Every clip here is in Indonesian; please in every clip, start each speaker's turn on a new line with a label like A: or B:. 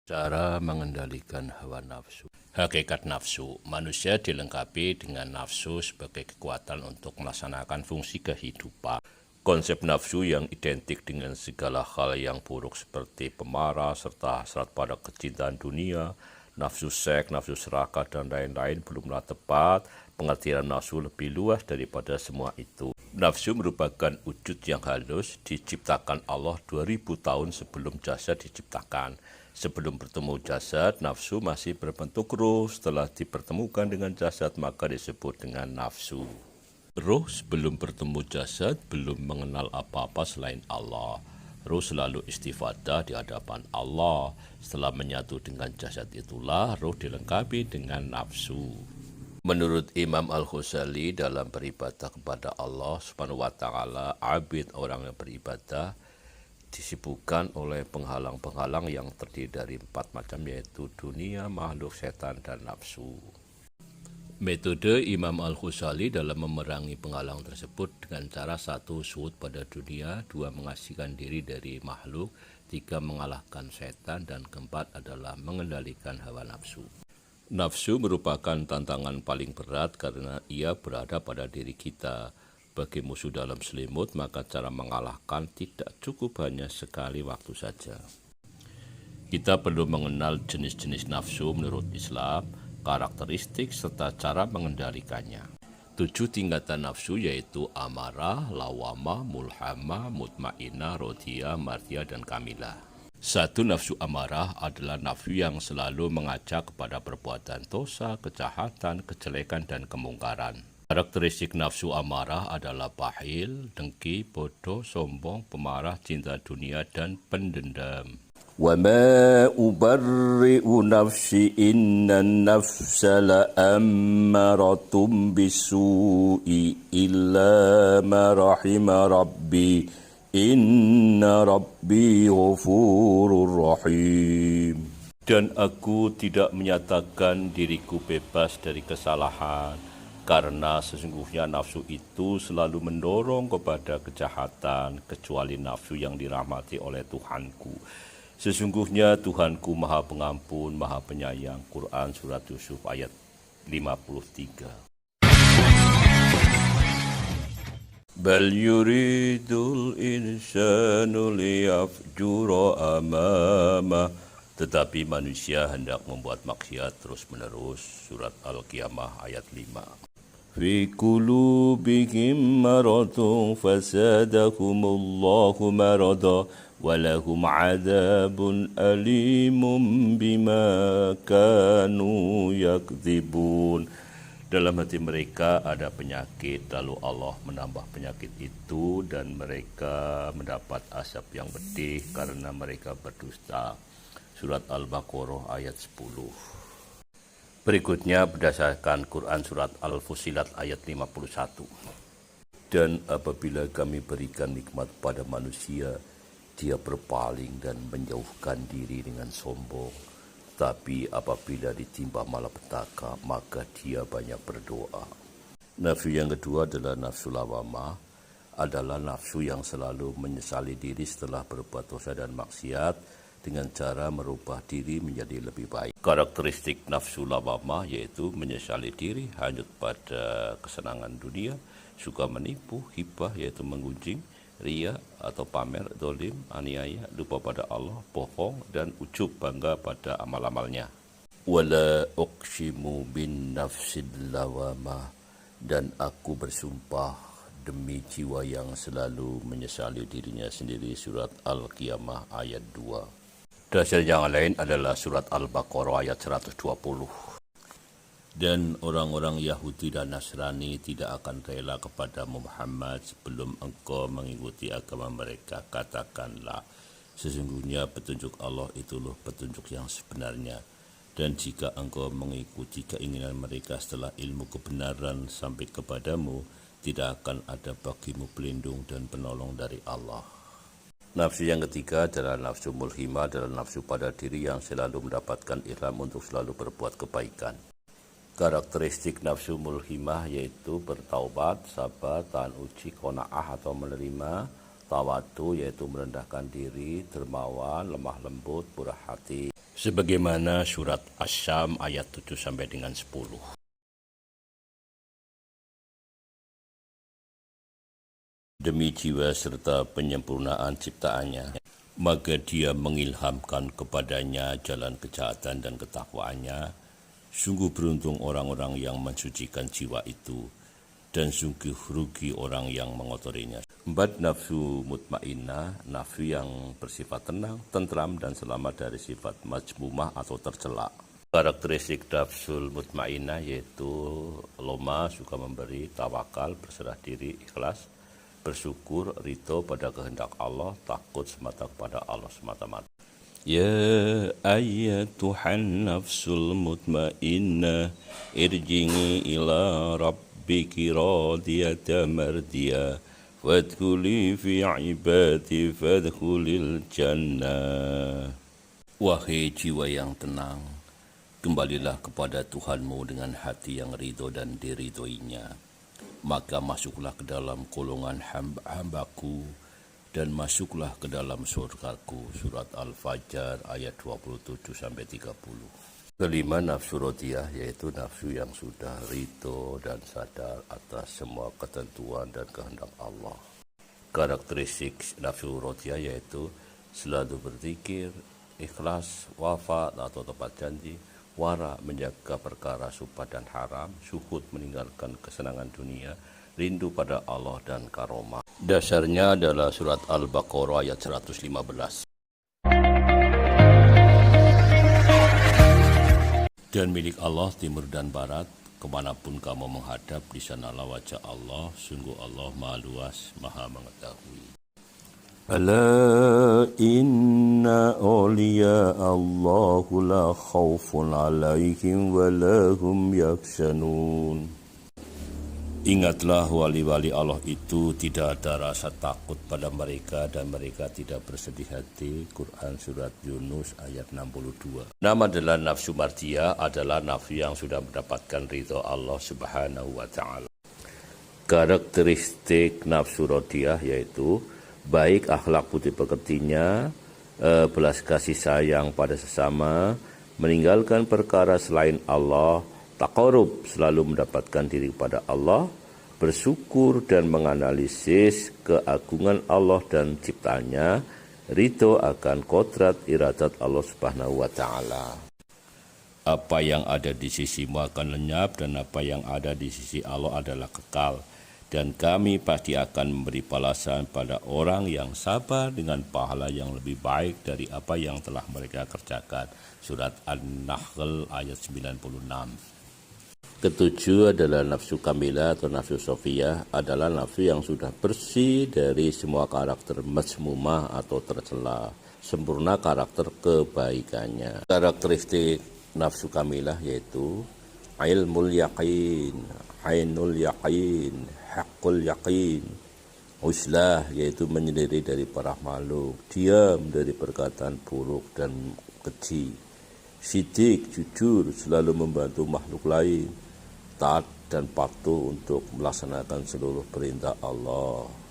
A: Cara mengendalikan hawa nafsu. Hakikat nafsu, manusia dilengkapi dengan nafsu sebagai kekuatan untuk melaksanakan fungsi kehidupan. Konsep nafsu yang identik dengan segala hal yang buruk seperti pemarah serta hasrat pada kecintaan dunia, nafsu seks, nafsu serakah, dan lain-lain belumlah tepat. Pengertian nafsu lebih luas daripada semua itu. Nafsu merupakan wujud yang halus diciptakan Allah 2000 tahun sebelum jasad diciptakan. Sebelum bertemu jasad, nafsu masih berbentuk ruh. Setelah dipertemukan dengan jasad, maka disebut dengan nafsu. Ruh sebelum bertemu jasad belum mengenal apa-apa selain Allah. Ruh selalu istifadah di hadapan Allah. Setelah menyatu dengan jasad itulah ruh dilengkapi dengan nafsu. Menurut Imam Al-Ghazali dalam beribadah kepada Allah Subhanahu wa taala, abid orang yang beribadah disibukkan oleh penghalang-penghalang yang terdiri dari 4 macam, yaitu dunia, makhluk, setan, dan nafsu. Metode Imam Al-Ghazali dalam memerangi penghalang tersebut dengan cara 1. Zuhud pada dunia, 2. Mengasihkan diri dari makhluk, 3. Mengalahkan setan, dan keempat adalah mengendalikan hawa nafsu. Nafsu merupakan tantangan paling berat karena ia berada pada diri kita. Bagi musuh dalam selimut, maka cara mengalahkan tidak cukup hanya sekali waktu saja. Kita perlu mengenal jenis-jenis nafsu menurut Islam, karakteristik, serta cara mengendalikannya. 7 tingkatan nafsu yaitu amarah, lawamah, mulhamah, mutmainah, rodiyah, mardiyah, dan kamilah. 1. Nafsu amarah adalah nafsu yang selalu mengajak kepada perbuatan dosa, kejahatan, kejelekan, dan kemungkaran. Karakteristik nafsu amarah adalah bakhil, dengki, bodoh, sombong, pemarah, cinta dunia, dan pendendam.
B: وَمَا أُبَرِّئُ نَفْسِي إِنَّ النَّفْسَ لَأَمَّارَةٌ بِالسُّوءِ إِلَّا مَا رَحِمَ رَبِّي إِنَّ رَبِّي غَفُورٌ رَحِيمٌ.
A: Dan aku tidak menyatakan diriku bebas dari kesalahan, karena sesungguhnya nafsu itu selalu mendorong kepada kejahatan, kecuali nafsu yang dirahmati oleh Tuhanku. Sesungguhnya Tuhanku Maha Pengampun, Maha Penyayang. Quran Surat Yusuf ayat 53. Bal yuridul insanu liyafjura amamah. Tetapi manusia hendak membuat maksiat terus-menerus. Surat Al-Qiyamah ayat 5.
B: Fi qulubihim maradun fasadahumullahu marada walahum adabun alimun bima kanu yakdzibun.
A: Dalam hati mereka ada penyakit, lalu Allah menambah penyakit itu dan mereka mendapat azab yang pedih karena mereka berdusta. Surat Al-Baqarah ayat 10. Berikutnya berdasarkan Quran Surat Al-Fussilat ayat 51.
B: Dan apabila kami berikan nikmat pada manusia, dia berpaling dan menjauhkan diri dengan sombong. Tapi apabila ditimpa malapetaka, maka dia banyak berdoa.
A: Nafsu yang kedua adalah nafsu lawamah, adalah nafsu yang selalu menyesali diri setelah berbuat dosa dan maksiat dengan cara merubah diri menjadi lebih baik. Karakteristik nafsu lawamah yaitu menyesali diri, hanyut pada kesenangan dunia, suka menipu, hibah yaitu menggunjing, ria atau pamer, dolim, aniaya, lupa pada Allah, bohong, dan ujub bangga pada amal-amalnya.
B: Wala uqsimu bin nafsil lawamah, dan aku bersumpah demi jiwa yang selalu menyesali dirinya sendiri. Surat Al-Qiyamah ayat 2.
A: Dasar yang lain adalah Surat Al-Baqarah ayat 120.
B: Dan orang-orang Yahudi dan Nasrani tidak akan rela kepada Muhammad sebelum engkau mengikuti agama mereka. Katakanlah, sesungguhnya petunjuk Allah itulah petunjuk yang sebenarnya. Dan jika engkau mengikuti keinginan mereka setelah ilmu kebenaran sampai kepadamu, tidak akan ada bagimu pelindung dan penolong dari Allah.
A: Nafsu yang ketiga adalah nafsu mulhimah, adalah nafsu pada diri yang selalu mendapatkan ilham untuk selalu berbuat kebaikan. Karakteristik nafsu mulhimah yaitu bertaubat, sabar, tahan uji, qanaah atau menerima, tawadu yaitu merendahkan diri, dermawan, lemah lembut, murah hati. sebagaimana surat Asy-Syam ayat 7 sampai dengan 10. Demi jiwa serta penyempurnaan ciptaannya, maka dia mengilhamkan kepadanya jalan kejahatan dan ketakwaannya. Sungguh beruntung orang-orang yang mensucikan jiwa itu, dan sungguh rugi orang yang mengotorinya. 4. Nafsu mutmainnah, nafsu yang bersifat tenang, tentram, dan selamat dari sifat majmumah atau tercela. Karakteristik nafsul mutmainnah yaitu loma, suka memberi, tawakal, berserah diri, ikhlas, bersyukur, ridho pada kehendak Allah, takut semata kepada Allah semata-mata. Ya ayyatuhan nafsul mutmainnah, irji'i ila rabbiki radiyatan mardiyah, fadkhuli fi ibadi fadkhulil jannah. Wahai jiwa yang tenang, kembalilah kepada Tuhanmu dengan hati yang ridho dan diridhoinya. Maka masuklah ke dalam golongan hamba-hambaku dan masuklah ke dalam surgaku. Surat Al-Fajr ayat 27-30. Kelima, nafsu rodiyah, yaitu nafsu yang sudah ridho dan sadar atas semua ketentuan dan kehendak Allah. Karakteristik nafsu rodiyah yaitu selalu berzikir, ikhlas, wafa atau tepat janji, wara menjaga perkara subhat dan haram, syuhud meninggalkan kesenangan dunia, rindu pada Allah dan karomah. Dasarnya adalah surat Al-Baqarah ayat 115. Dan milik Allah timur dan barat, kemanapun kamu menghadap, di sanalah wajah Allah. Sungguh Allah Maha Luas, Maha Mengetahui. Ala inna awliya Allahu la khawfun alaihim wa lahum yaksanun. Ingatlah wali-wali Allah itu tidak ada rasa takut pada mereka dan mereka tidak bersedih hati. Quran Surat Yunus ayat 62. Nama adalah nafsu mardiyah adalah nafsu yang sudah mendapatkan ridho Allah Subhanahu wa Ta'ala. Karakteristik nafsu rodiyah yaitu baik akhlak budi pekertinya, belas kasih sayang pada sesama, meninggalkan perkara selain Allah, taqarrub selalu mendapatkan diri kepada Allah, bersyukur dan menganalisis keagungan Allah dan ciptanya, ridho akan kodrat iradat Allah Subhanahu wa Ta'ala. Apa yang ada di sisimu akan lenyap dan apa yang ada di sisi Allah adalah kekal. Dan kami pasti akan memberi balasan pada orang yang sabar dengan pahala yang lebih baik dari apa yang telah mereka kerjakan. Surat An-Nahl ayat 96. Ketujuh adalah nafsu kamilah atau nafsu sofiyah, adalah nafsu yang sudah bersih dari semua karakter mazmumah atau tercela, sempurna karakter kebaikannya. Karakteristik nafsu kamilah yaitu ilmul yaqin, ainul yaqin, haqqul yaqin, uslah yaitu menyendiri dari para makhluk, diam dari perkataan buruk dan keji, sidik, jujur, selalu membantu makhluk lain, taat dan patuh untuk melaksanakan seluruh perintah Allah.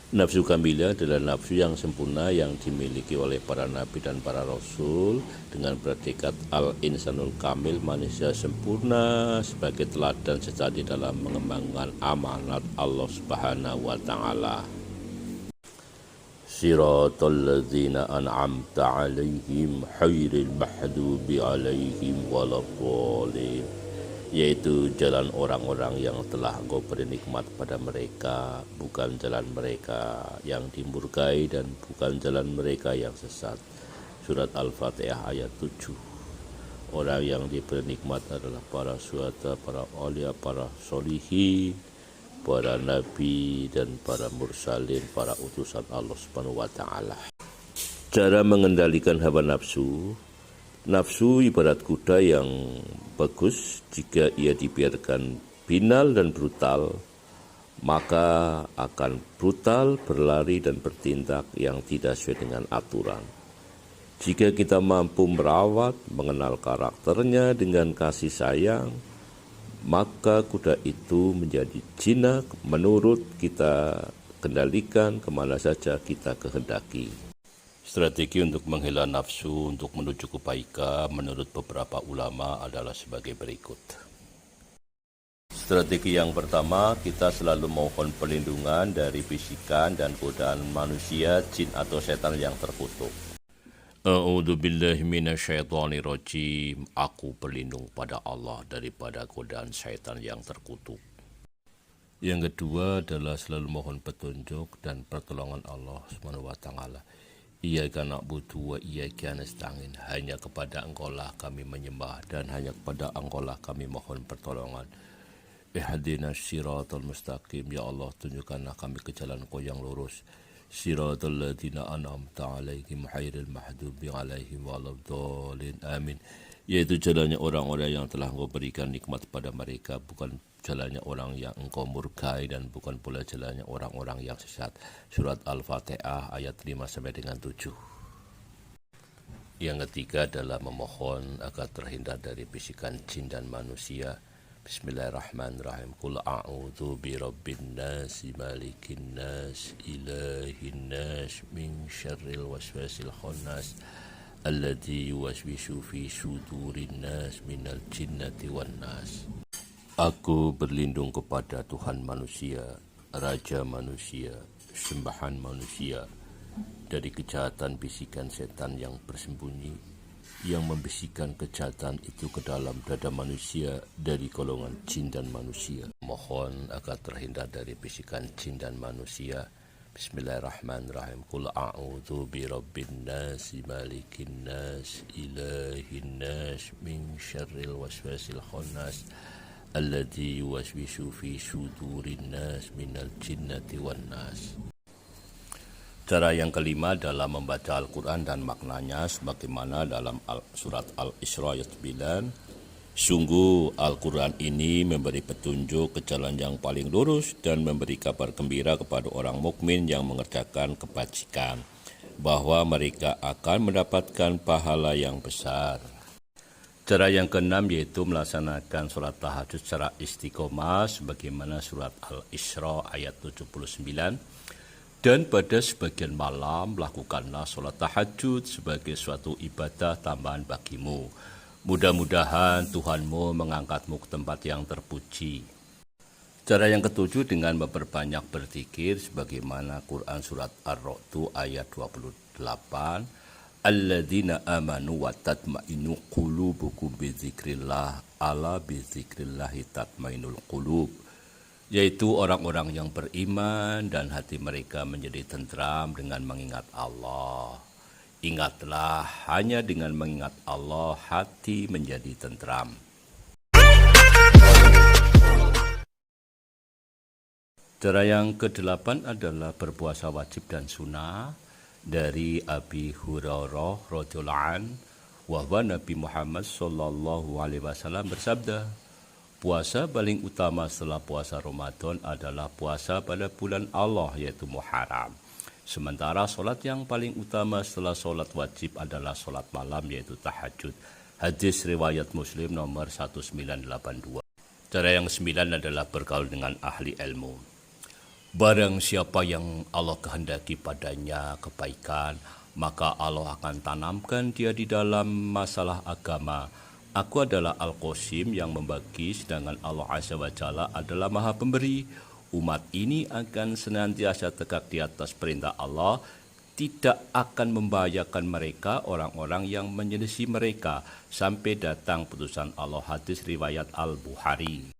A: Nafsu kamilah adalah nafsu yang sempurna yang dimiliki oleh para nabi dan para rasul dengan predikat al-insanul kamil, manusia sempurna sebagai teladan sejati dalam mengembangkan amanat Allah Subhanahu wa Ta'ala. Siratal ladzina an'amta 'alaihim ghairil maghdubi 'alaihim waladdallin, yaitu jalan orang-orang yang telah Engkau beri nikmat pada mereka, bukan jalan mereka yang dimurkai dan bukan jalan mereka yang sesat. Surat Al-Fatihah ayat 7. Orang yang diberi nikmat adalah para syuhada, para aulia, para solihin, para nabi dan para mursalin, para utusan Allah Subhanahu wa Ta'ala. Cara mengendalikan hawa nafsu. Nafsu ibarat kuda yang bagus, jika ia dibiarkan binal dan brutal, maka akan brutal, berlari dan bertindak yang tidak sesuai dengan aturan. Jika kita mampu merawat, mengenal karakternya dengan kasih sayang, maka kuda itu menjadi jinak menurut kita kendalikan kemana saja kita kehendaki. Strategi untuk menghela nafsu untuk menuju kebaikan menurut beberapa ulama adalah sebagai berikut. Strategi yang pertama, kita selalu mohon perlindungan dari bisikan dan godaan manusia, jin atau setan yang terkutuk. A'udzubillahi minasyaitonirrajim. Aku berlindung pada Allah daripada godaan syaitan yang terkutuk. Yang kedua adalah selalu mohon petunjuk dan pertolongan Allah SWT. Iyyaka na'budu wa iyyaka nasta'in. Hanya kepada Engkau-lah kami menyembah dan hanya kepada Engkau-lah kami mohon pertolongan. Ihdinas siratal mustaqim. Ya Allah, tunjukkanlah kami ke jalan Engkau yang lurus. Siratal ladzina an'amta 'alaihim ghairil maghdubi 'alaihim waladdallin. Amin. Yaitu jalannya orang-orang yang telah Engkau berikan nikmat pada mereka, bukan jalannya orang yang Engkau murkai dan bukan pula jalannya orang-orang yang sesat. Surat Al-Fatihah ayat 5 sampai dengan 7. Yang ketiga adalah memohon agar terhindar dari bisikan jin dan manusia. Bismillahirrahmanirrahim. Qul a'udzu birabbin nas, malikin nas, ilahin nas, min syarril waswasil khannas, alladzi yuwaswisu fi sudurin nas minal jinnati wan nas. Aku berlindung kepada Tuhan manusia, Raja manusia, sembahan manusia, dari kejahatan bisikan setan yang bersembunyi, yang membisikkan kejahatan itu ke dalam dada manusia dari golongan jin dan manusia. Mohon agar terhindar dari bisikan jin dan manusia. Bismillahirrahmanirrahim. Qul a'udzu birabbin nas, malikin nas, ilahin nas, min syarril waswasil khannas, alladzi yuwaswisu fi sudurin nas minal jinnati wan nas. Cara yang kelima adalah membaca Al-Quran dan maknanya sebagaimana dalam surat Al-Isra ayat 9. Sungguh Al-Quran ini memberi petunjuk ke jalan yang paling lurus dan memberi kabar gembira kepada orang mukmin yang mengerjakan kebajikan, bahwa mereka akan mendapatkan pahala yang besar. Cara yang keenam yaitu melaksanakan sholat tahajud secara istiqomah sebagaimana surat Al-Isra ayat 79. Dan pada sebagian malam lakukanlah sholat tahajud sebagai suatu ibadah tambahan bagimu. Mudah-mudahan Tuhanmu mengangkatmu ke tempat yang terpuji. Cara yang ketujuh dengan memperbanyak berzikir sebagaimana Quran surat Ar-Ra'd ayat 28. Alladzina amanu wa tatma'innu qulubukum bizikrillah, ala bizikrillahi tatma'innul qulub. Yaitu orang-orang yang beriman dan hati mereka menjadi tentram dengan mengingat Allah. Ingatlah, hanya dengan mengingat Allah hati menjadi tentram. Cara yang ke-8 adalah berpuasa wajib dan sunnah dari Abi Hurairah radhiyallahu anhu, bahwa Nabi Muhammad sallallahu alaihi wasallam bersabda, puasa paling utama setelah puasa Ramadan adalah puasa pada bulan Allah yaitu Muharram. Sementara solat yang paling utama setelah solat wajib adalah solat malam yaitu tahajud. Hadis riwayat Muslim nomor 1982. Cara yang 9 adalah bergaul dengan ahli ilmu. Barang siapa yang Allah kehendaki padanya kebaikan, maka Allah akan tanamkan dia di dalam masalah agama. Aku adalah Al-Qasim yang membagi, sedangkan Allah Azza wa Jalla adalah Maha Pemberi. Umat ini akan senantiasa tegak di atas perintah Allah, tidak akan membahayakan mereka orang-orang yang menyelisih mereka, sampai datang putusan Allah. Hadis riwayat Al-Bukhari.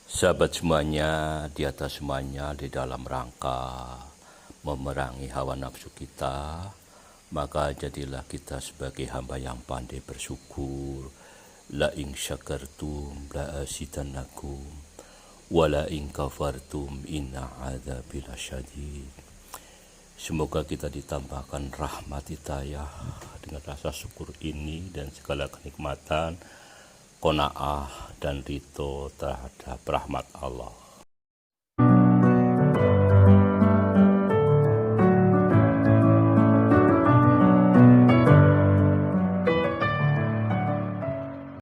A: Sahabat semuanya, di atas semuanya di dalam rangka memerangi hawa nafsu kita, maka jadilah kita sebagai hamba yang pandai bersyukur. La in syakartum la azidannakum wa la in kafartum inna adzabi lasyadid. Semoga kita ditambahkan rahmat hidayah dengan rasa syukur ini dan segala kenikmatan, qanaah dan ridho terhadap rahmat Allah.